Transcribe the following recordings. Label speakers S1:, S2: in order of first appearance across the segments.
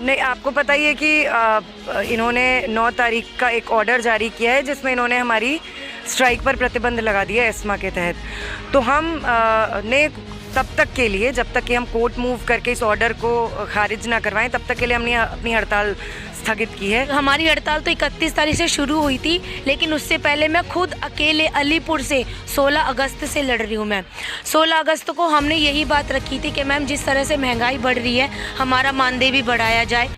S1: नहीं, आपको पता ही है कि इन्होंने 9 तारीख का एक ऑर्डर जारी किया है जिसमें इन्होंने हमारी स्ट्राइक पर प्रतिबंध लगा दिया है एस्मा के तहत। तो हम ने तब तक के लिए, जब तक कि हम कोर्ट मूव करके इस ऑर्डर को खारिज ना करवाएं, तब तक के लिए हमने अपनी हड़ताल स्थगित की है।
S2: हमारी हड़ताल तो 31 तारीख से शुरू हुई थी, लेकिन उससे पहले मैं खुद अकेले अलीपुर से 16 अगस्त से लड़ रही हूँ। मैं 16 अगस्त को हमने यही बात रखी थी कि मैम जिस तरह से महंगाई बढ़ रही है, हमारा मानदेय भी बढ़ाया जाए।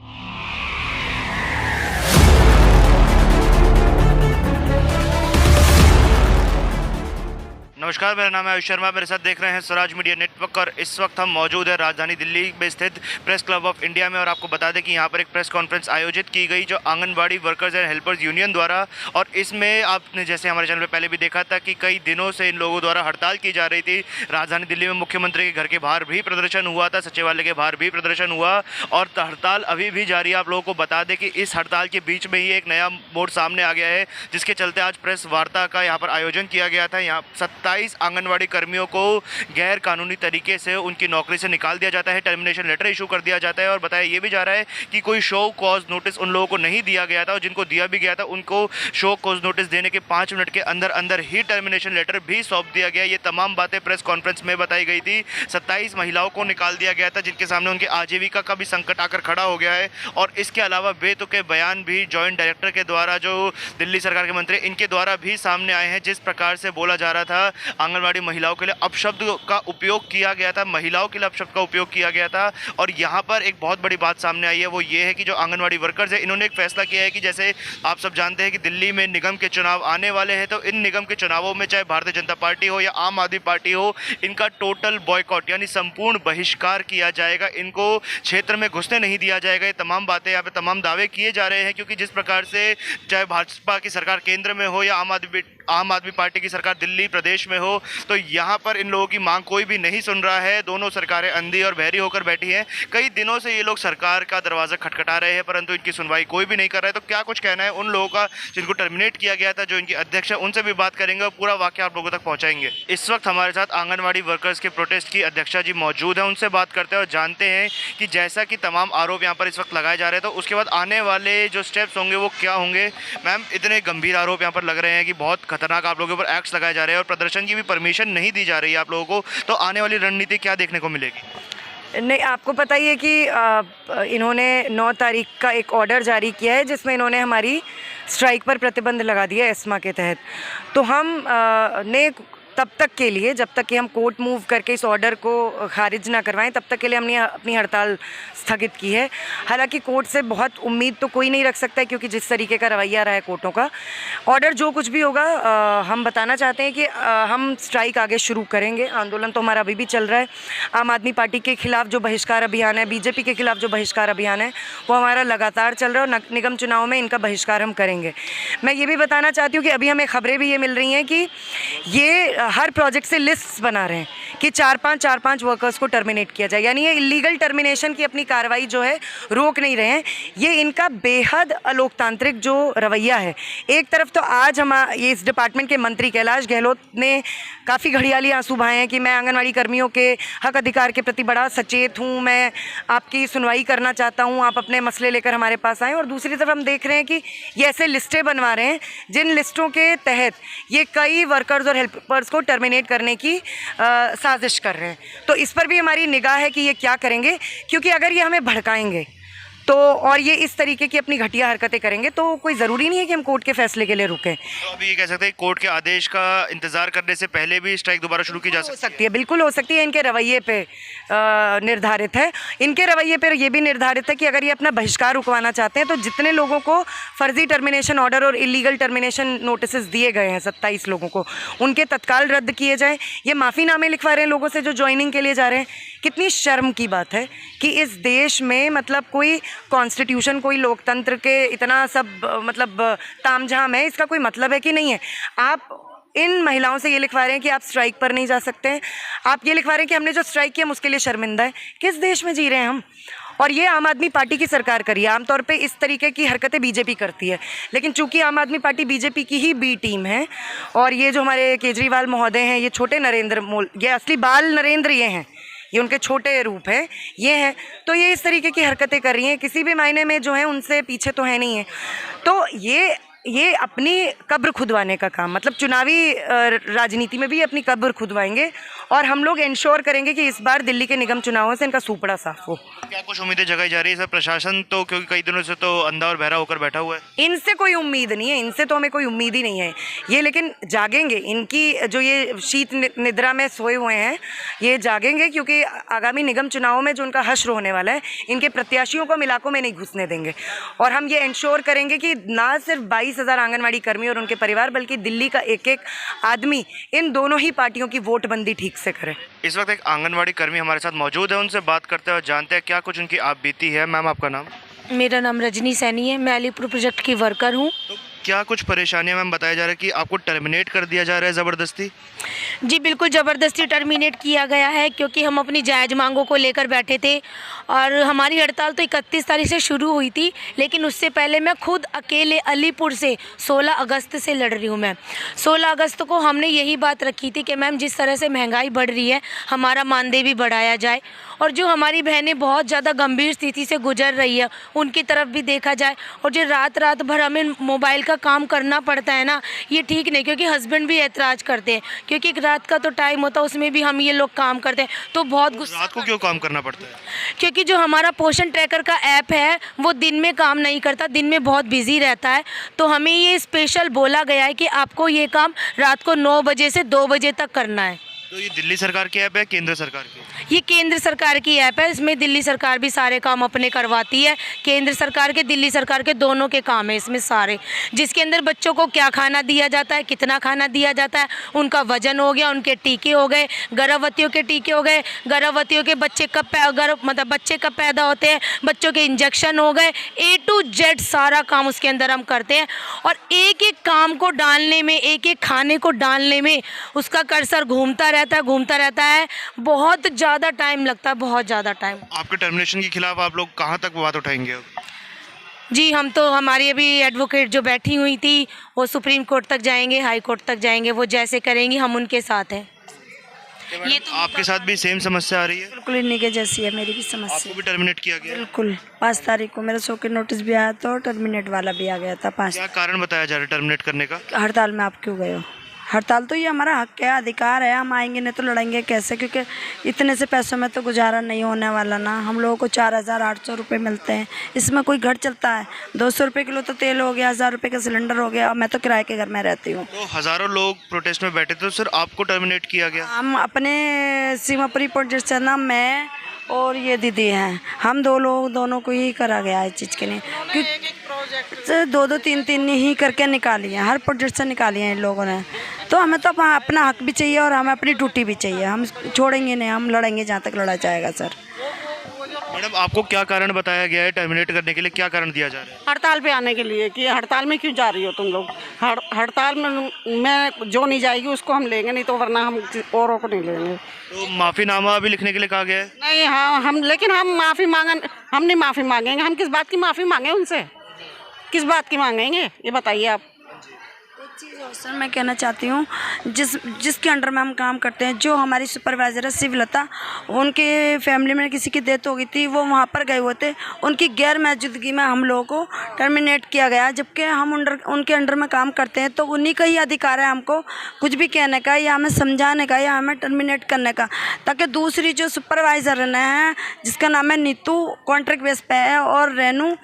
S3: नमस्कार, मेरा नाम है आयुष शर्मा। मेरे साथ देख रहे हैं स्वराज मीडिया नेटवर्क और इस वक्त हम मौजूद हैं राजधानी दिल्ली में स्थित प्रेस क्लब ऑफ इंडिया में। और आपको बता दें कि यहाँ पर एक प्रेस कॉन्फ्रेंस आयोजित की गई जो anganwadi workers and helpers union द्वारा। और इसमें आपने जैसे हमारे चैनल पर पहले भी देखा था कि कई दिनों से इन लोगों द्वारा हड़ताल की जा रही थी। राजधानी दिल्ली में मुख्यमंत्री के घर के बाहर भी प्रदर्शन हुआ था, सचिवालय के बाहर भी प्रदर्शन हुआ और हड़ताल अभी भी जारी है। आप लोगों को बता दें कि इस हड़ताल के बीच में ही एक नया मोड़ सामने आ गया है, जिसके चलते आज प्रेस वार्ता का यहाँ पर आयोजन किया गया था। यहाँ 27 आंगनवाड़ी कर्मियों को गैर कानूनी तरीके से उनकी नौकरी से निकाल दिया जाता है, टर्मिनेशन लेटर इशू कर दिया जाता है। और बताया ये भी जा रहा है कि कोई शो कॉज नोटिस उन लोगों को नहीं दिया गया था, और जिनको दिया भी गया था उनको शो कॉज नोटिस देने के 5 मिनट के अंदर अंदर ही टर्मिनेशन लेटर भी सौंप दिया गया। ये तमाम बातें प्रेस कॉन्फ्रेंस में बताई गई थी। 27 महिलाओं को निकाल दिया गया था, जिनके सामने उनके आजीविका का भी संकट आकर खड़ा हो गया है। और इसके अलावा बेतुके बयान भी जॉइंट डायरेक्टर के द्वारा, जो दिल्ली सरकार के मंत्री, इनके द्वारा भी सामने आए हैं। जिस प्रकार से बोला जा रहा था, आंगनवाड़ी महिलाओं के लिए अपशब्द का उपयोग किया गया था, महिलाओं के लिए अपशब्द का उपयोग किया गया था। और यहाँ पर एक बहुत बड़ी बात सामने आई है, वो ये है कि जो आंगनवाड़ी वर्कर्स है, इन्होंने एक फैसला किया है कि जैसे आप सब जानते हैं कि दिल्ली में निगम के चुनाव आने वाले हैं, तो इन निगम के चुनावों में चाहे भारतीय जनता पार्टी हो या आम आदमी पार्टी हो, इनका टोटल बॉयकॉट यानी संपूर्ण बहिष्कार किया जाएगा। इनको क्षेत्र में घुसने नहीं दिया जाएगा। ये तमाम बातें यहाँ पे तमाम दावे किए जा रहे हैं, क्योंकि जिस प्रकार से चाहे भाजपा की सरकार केंद्र में हो या आम आदमी पार्टी की सरकार दिल्ली प्रदेश में हो, तो यहाँ पर इन लोगों की मांग कोई भी नहीं सुन रहा है। दोनों सरकारें अंधी और बहरी होकर बैठी हैं। कई दिनों से ये लोग सरकार का दरवाज़ा खटखटा रहे हैं, परंतु इनकी सुनवाई कोई भी नहीं कर रहा है। तो क्या कुछ कहना है उन लोगों का जिनको टर्मिनेट किया गया था, जो इनकी अध्यक्ष है, उनसे भी बात करेंगे और पूरा वाकया आप लोगों तक पहुँचाएंगे। इस वक्त हमारे साथ आंगनबाड़ी वर्कर्स के प्रोटेस्ट की अध्यक्षा जी मौजूद हैं। उनसे बात करते हैं और जानते हैं कि जैसा कि तमाम आरोप यहाँ पर इस वक्त लगाए जा रहे हैं, तो उसके बाद आने वाले जो स्टेप्स होंगे वो क्या होंगे। मैम, इतने गंभीर आरोप यहाँ पर लग रहे हैं कि बहुत खतरनाक आप लोगों के ऊपर एक्ट्स लगाए जा रहे हैं और प्रदर्शन की भी परमिशन नहीं दी जा रही है आप लोगों को, तो आने वाली रणनीति क्या देखने को मिलेगी?
S1: नहीं, आपको पता ही है कि इन्होंने 9 तारीख का एक ऑर्डर जारी किया है जिसमें इन्होंने हमारी स्ट्राइक पर प्रतिबंध लगा दिया है एस्मा के तहत। तो हम ने तब तक के लिए, जब तक कि हम कोर्ट मूव करके इस ऑर्डर को खारिज ना करवाएं, तब तक के लिए हमने अपनी हड़ताल स्थगित की है। हालांकि कोर्ट से बहुत उम्मीद तो कोई नहीं रख सकता है, क्योंकि जिस तरीके का रवैया रहा है कोर्टों का। ऑर्डर जो कुछ भी होगा, हम बताना चाहते हैं कि हम स्ट्राइक आगे शुरू करेंगे। आंदोलन तो हमारा अभी भी चल रहा है। आम आदमी पार्टी के खिलाफ जो बहिष्कार अभियान है, बीजेपी के खिलाफ जो बहिष्कार अभियान है, वो हमारा लगातार चल रहा है और निगम चुनाव में इनका बहिष्कार हम करेंगे। मैं ये भी बताना चाहती हूँ कि अभी हमें खबरें भी ये मिल रही हैं कि ये हर प्रोजेक्ट से लिस्ट्स बना रहे हैं कि 4-5 वर्कर्स को टर्मिनेट किया जाए। यानी ये इलीगल टर्मिनेशन की अपनी कार्रवाई जो है रोक नहीं रहे हैं। ये इनका बेहद अलोकतांत्रिक जो रवैया है। एक तरफ तो आज ये इस डिपार्टमेंट के मंत्री कैलाश गहलोत ने काफ़ी घड़ियाली आंसू बहाए हैं कि मैं आंगनवाड़ी कर्मियों के हक अधिकार के प्रति बड़ा सचेत हूँ, मैं आपकी सुनवाई करना चाहता हूँ, आप अपने मसले लेकर हमारे पास आएँ। और दूसरी तरफ हम देख रहे हैं कि ये ऐसे लिस्टें बनवा रहे हैं जिन लिस्टों के तहत ये कई वर्कर्स और हेल्पर्स को टर्मिनेट करने की साजिश कर रहे हैं। तो इस पर भी हमारी निगाह है कि ये क्या करेंगे, क्योंकि अगर ये हमें भड़काएंगे तो, और ये इस तरीके की अपनी घटिया हरकतें करेंगे, तो कोई ज़रूरी नहीं है कि हम कोर्ट के फैसले के लिए रुकें।
S3: तो अभी ये कह सकते हैं कोर्ट के आदेश का इंतजार करने से पहले भी स्ट्राइक दोबारा शुरू की जा
S1: सकती है। बिल्कुल हो सकती है। इनके रवैये पे निर्धारित है। इनके रवैये पर ये भी निर्धारित है कि अगर ये अपना बहिष्कार रुकवाना चाहते हैं, तो जितने लोगों को फर्जी टर्मिनेशन ऑर्डर और इलीगल टर्मिनेशन नोटिस दिए गए हैं, 27 लोगों को, उनके तत्काल रद्द किए जाएँ। ये माफ़ीनामे लिखवा रहे हैं लोगों से जो ज्वाइनिंग के लिए जा रहे हैं। कितनी शर्म की बात है कि इस देश में मतलब कोई कॉन्स्टिट्यूशन, कोई लोकतंत्र के इतना सब मतलब तामझाम है, इसका कोई मतलब है कि नहीं है। आप इन महिलाओं से ये लिखवा रहे हैं कि आप स्ट्राइक पर नहीं जा सकते हैं। आप ये लिखवा रहे हैं कि हमने जो स्ट्राइक किया हम उसके लिए शर्मिंदा है। किस देश में जी रहे हैं हम? और ये आम आदमी पार्टी की सरकार करी है। आमतौर पे इस तरीके की हरकतें बीजेपी करती है, लेकिन चूंकि आम आदमी पार्टी बीजेपी की ही बी टीम है, और ये जो हमारे केजरीवाल महोदय हैं, ये छोटे नरेंद्र ये असली बाल नरेंद्र ये हैं। ये उनके छोटे रूप है, ये हैं। तो ये इस तरीके की हरकतें कर रही हैं, किसी भी मायने में जो है उनसे पीछे तो है नहीं है। तो ये अपनी कब्र खुदवाने का काम, मतलब चुनावी राजनीति में भी अपनी कब्र खुदवाएंगे और हम लोग इंश्योर करेंगे कि इस बार दिल्ली के निगम चुनावों से इनका सूपड़ा साफ हो।
S3: क्या कुछ उम्मीदें जगाई जा रही है सर? प्रशासन तो क्योंकि कई दिनों से तो अंधा और बहरा होकर बैठा हुआ है।
S1: इनसे कोई उम्मीद नहीं है, इनसे तो हमें कोई उम्मीद ही नहीं है। ये लेकिन जागेंगे, इनकी जो ये शीत निद्रा में सोए हुए हैं ये जागेंगे, क्योंकि आगामी निगम चुनावों में जो उनका हश्र होने वाला है, इनके प्रत्याशियों को हम इलाकों में नहीं घुसने देंगे। और हम ये इंश्योर करेंगे कि ना सिर्फ 22,000 आंगनवाड़ी कर्मी और उनके परिवार, बल्कि दिल्ली का एक एक आदमी इन दोनों ही पार्टियों की वोटबंदी ठीक से करे।
S3: इस वक्त एक आंगनवाड़ी कर्मी हमारे साथ मौजूद है, उनसे बात करते हैं और जानते हैं क्या कुछ उनकी आप बीती है। मैम आपका नाम?
S2: मेरा नाम रजनी सैनी है, मैं अलीपुर प्रोजेक्ट की वर्कर हूँ।
S3: तो क्या कुछ परेशानियां मैम बताया जा रहा है कि आपको टर्मिनेट कर दिया जा रहा है ज़बरदस्ती?
S2: जी बिल्कुल, ज़बरदस्ती टर्मिनेट किया गया है, क्योंकि हम अपनी जायज़ मांगों को लेकर बैठे थे और हमारी हड़ताल तो 31 तारीख से शुरू हुई थी, लेकिन उससे पहले मैं खुद अकेले अलीपुर से 16 अगस्त से लड़ रही हूँ। मैं 16 अगस्त को हमने यही बात रखी थी कि मैम जिस तरह से महंगाई बढ़ रही है, हमारा मानदेय भी बढ़ाया जाए और जो हमारी बहनें बहुत ज़्यादा गंभीर स्थिति से गुजर रही है उनकी तरफ भी देखा जाए। और जो रात भर हमें मोबाइल का काम करना पड़ता है ना, ये ठीक नहीं, क्योंकि हस्बैंड भी ऐतराज़ करते हैं, क्योंकि रात का तो टाइम होता है, उसमें भी हम ये लोग काम करते हैं, तो बहुत गुस्सा।
S3: रात को क्यों काम करना पड़ता है?
S2: क्योंकि जो हमारा पोषण ट्रैकर का ऐप है वो दिन में काम नहीं करता, दिन में बहुत बिजी रहता है, तो हमें ये स्पेशल बोला गया है कि आपको ये काम रात को 9 बजे से 2 बजे तक करना है।
S3: तो ये दिल्ली सरकार की ऐप है, केंद्र सरकार की?
S2: ये केंद्र सरकार की ऐप है, इसमें दिल्ली सरकार भी सारे काम अपने करवाती है। केंद्र सरकार के, दिल्ली सरकार के दोनों के काम है इसमें सारे, जिसके अंदर बच्चों को क्या खाना दिया जाता है, कितना खाना दिया जाता है, उनका वजन हो गया, उनके टीके हो गए, गर्भवतियों के टीके हो गए, गर्भवतियों के बच्चे कब पैदा होते हैं, बच्चों के इंजेक्शन हो गए, A to Z सारा काम उसके अंदर हम करते हैं। और एक एक काम को डालने में, एक एक खाने को डालने में उसका कर्सर घूमता रहता है, बहुत ज़्यादा टाइम लगता है, बहुत ज़्यादा टाइम।
S3: आपके टर्मिनेशन के खिलाफ आप लोग कहाँ तक बात उठाएंगे?
S2: जी हम तो, हमारी अभी एडवोकेट जो बैठी हुई थी वो सुप्रीम कोर्ट तक जाएंगे, हाई कोर्ट तक जाएंगे, वो जैसे करेंगी हम उनके साथ हैं।
S3: ये तो आपके साथ भी सेम समस्या आ रही है?
S4: बिल्कुल इन्हीं के जैसी है मेरी भी समस्या।
S3: आपको भी टर्मिनेट किया गया?
S4: बिल्कुल 5 तारीख को मेरा शो के नोटिस भी आया था और टर्मिनेट वाला भी आ गया था 5।
S3: क्या कारण बताया जा रहा है टर्मिनेट करने का?
S4: हड़ताल में आप क्यों गए हो? हड़ताल तो ये हमारा हक है, अधिकार है, हम आएंगे नहीं तो लड़ेंगे कैसे, क्योंकि इतने से पैसों में तो गुजारा नहीं होने वाला ना। हम लोगों को 4,800 रुपये मिलते हैं, इसमें कोई घर चलता है? 200 रुपये किलो तो तेल हो गया, 1,000 रुपये का सिलेंडर हो गया, और मैं तो किराए के घर में रहती हूँ।
S3: तो हज़ारों लोग प्रोटेस्ट में बैठे थे, तो सर आपको टर्मिनेट किया गया?
S4: हम अपने सीमापुरी प्रोजेक्ट से ना, मैं और ये दीदी हैं, हम दोनों को ही करा गया है इस चीज़ के लिए, क्योंकि 2-2, 3-3 ही करके निकाली हैं, हर प्रोजेक्ट से निकाली हैं इन लोगों ने। तो हमें तो अपना हक भी चाहिए और हमें अपनी ड्यूटी भी चाहिए, हम छोड़ेंगे नहीं, हम लड़ेंगे जहाँ तक लड़ा जाएगा। सर
S3: मैडम आपको क्या कारण बताया गया है टर्मिनेट करने के लिए, क्या कारण दिया जा रहा है?
S5: हड़ताल पे आने के लिए कि हड़ताल में क्यों जा रही हो तुम लोग? हड़ताल में जो नहीं जाएगी उसको हम लेंगे, नहीं तो वरना हम औरों को नहीं लेंगे।
S3: तो माफ़ीनामा भी लिखने के लिए कहा गया है?
S5: नहीं, हाँ हम, लेकिन हम माफ़ी हम नहीं माफ़ी मांगेंगे। हम किस बात की माफ़ी मांगे उनसे? किस बात की मांगेंगे ये बताइए आप।
S4: चीज़ और सर मैं कहना चाहती हूँ, जिसके अंडर में हम काम करते हैं, जो हमारी सुपरवाइज़र है शिवलता, उनके फैमिली में किसी की डेथ हो गई थी, वो वहाँ पर गए हुए थे, उनकी गैर मौजूदगी में हम लोगों को टर्मिनेट किया गया। जबकि हम उनके अंडर में काम करते हैं, तो उन्हीं का ही अधिकार है हमको कुछ भी कहने का या हमें समझाने का या हमें टर्मिनेट करने का, ताकि दूसरी जो सुपरवाइज़र है जिसका नाम है नीतू, कॉन्ट्रैक्ट बेस पे है, और रेनू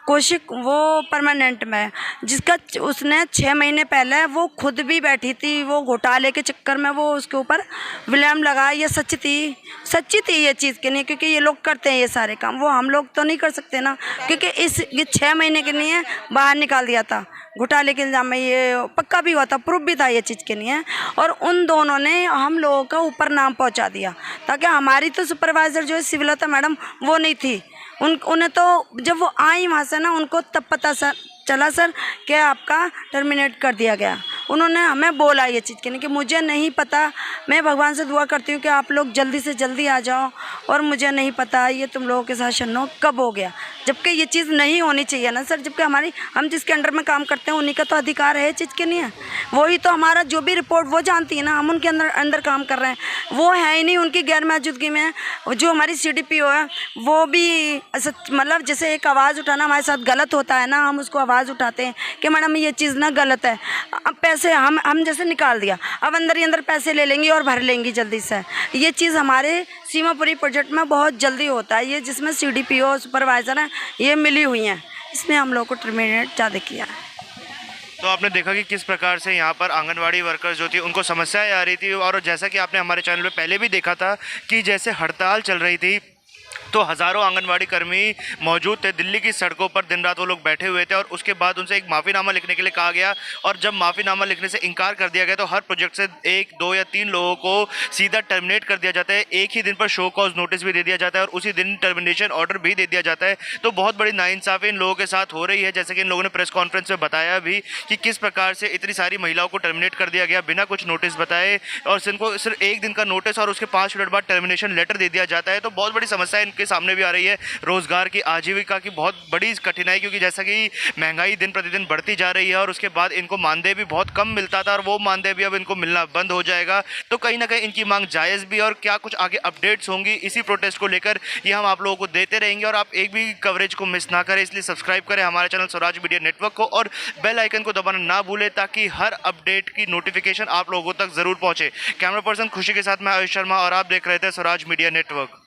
S4: कौशिक वो परमानेंट में है, जिसका उसने 6 महीने पहले वो खुद भी बैठी थी, वो घोटाले के चक्कर में वो उसके ऊपर विलम्ब लगा। ये सच्ची थी ये चीज़ के लिए, क्योंकि ये लोग करते हैं ये सारे काम, वो हम लोग तो नहीं कर सकते ना, क्योंकि ये 6 महीने के लिए बाहर निकाल दिया था घोटाले के इल्ज़ाम में, ये पक्का भी हुआ था, प्रूफ भी था ये चीज़ के लिए। और उन दोनों ने हम लोगों का ऊपर नाम पहुँचा दिया, ताकि हमारी तो सुपरवाइज़र जो है शिवलता मैडम वो नहीं थी, उन्हें तो जब वो आई वहाँ से ना, उनको तब पता चला सर कि आपका टर्मिनेट कर दिया गया। उन्होंने हमें बोला ये चीज़ के नहीं कि मुझे नहीं पता, मैं भगवान से दुआ करती हूँ कि आप लोग जल्दी से जल्दी आ जाओ, और मुझे नहीं पता ये तुम लोगों के साथ शनो कब हो गया, जबकि ये चीज़ नहीं होनी चाहिए ना सर। जबकि हम जिसके अंडर में काम करते हैं उन्हीं का तो अधिकार है, चीज़ के नहीं है। वही तो हमारा जो भी रिपोर्ट वो जानती है ना, हम उनके अंदर काम कर रहे हैं, वो है ही नहीं, उनकी गैर मौजूदगी में। जो हमारी CDPO है वो भी मतलब जैसे एक आवाज़ उठाना हमारे साथ गलत होता है ना, हम उसको आवाज़ उठाते हैं कि मैडम ये चीज़ ना गलत है। अब पैसे हम जैसे निकाल दिया, अब अंदर ही अंदर पैसे ले लेंगी और भर लेंगी जल्दी से। ये चीज़ हमारे सीमापुरी प्रोजेक्ट में बहुत जल्दी होता है, ये जिसमें CDPO सुपरवाइज़र हैं ये मिली हुई हैं, इसने हम लोग को टर्मिनेट ज़्यादा किया है।
S3: तो आपने देखा कि किस प्रकार से यहाँ पर आंगनवाड़ी वर्कर्स जो थी उनको समस्याएं आ रही थी, और जैसा कि आपने हमारे चैनल पे पहले भी देखा था कि जैसे हड़ताल चल रही थी तो हज़ारों आंगनवाड़ी कर्मी मौजूद थे, दिल्ली की सड़कों पर दिन रात वो लोग बैठे हुए थे, और उसके बाद उनसे एक माफ़ीनामा लिखने के लिए कहा गया, और जब माफ़ीनामा लिखने से इनकार कर दिया गया तो हर प्रोजेक्ट से 1, 2 या 3 लोगों को सीधा टर्मिनेट कर दिया जाता है। एक ही दिन पर शो कॉज नोटिस भी दे दिया जाता है और उसी दिन टर्मिनेशन ऑर्डर भी दे दिया जाता है। तो बहुत बड़ी नाइंसाफ़ी इन लोगों के साथ हो रही है, जैसे कि इन लोगों ने प्रेस कॉन्फ्रेंस में बताया भी कि किस प्रकार से इतनी सारी महिलाओं को टर्मिनेट कर दिया गया बिना कुछ नोटिस बताए, और इनको सिर्फ 1 दिन का नोटिस और उसके 5 मिनट बाद टर्मिनेशन लेटर दे दिया जाता है। तो बहुत बड़ी समस्या इनके सामने भी आ रही है, रोजगार की, आजीविका की बहुत बड़ी कठिनाई, क्योंकि जैसा कि महंगाई दिन प्रतिदिन बढ़ती जा रही है और उसके बाद इनको मानदेय भी बहुत कम मिलता था, और वो मानदेय भी अब इनको मिलना बंद हो जाएगा। तो कहीं ना कहीं इनकी मांग जायज़ भी, और क्या कुछ आगे अपडेट्स होंगी इसी प्रोटेस्ट को लेकर ये हम आप लोगों को देते रहेंगे, और आप एक भी कवरेज को मिस ना करें। इसलिए सब्सक्राइब करें हमारे चैनल स्वराज मीडिया नेटवर्क को, और बेल आइकन को दबाना ना भूलें ताकि हर अपडेट की नोटिफिकेशन आप लोगों तक ज़रूर पहुँचे। कैमरा पर्सन खुशी के साथ मैं आयुष शर्मा, और आप देख रहे थे स्वराज मीडिया नेटवर्क।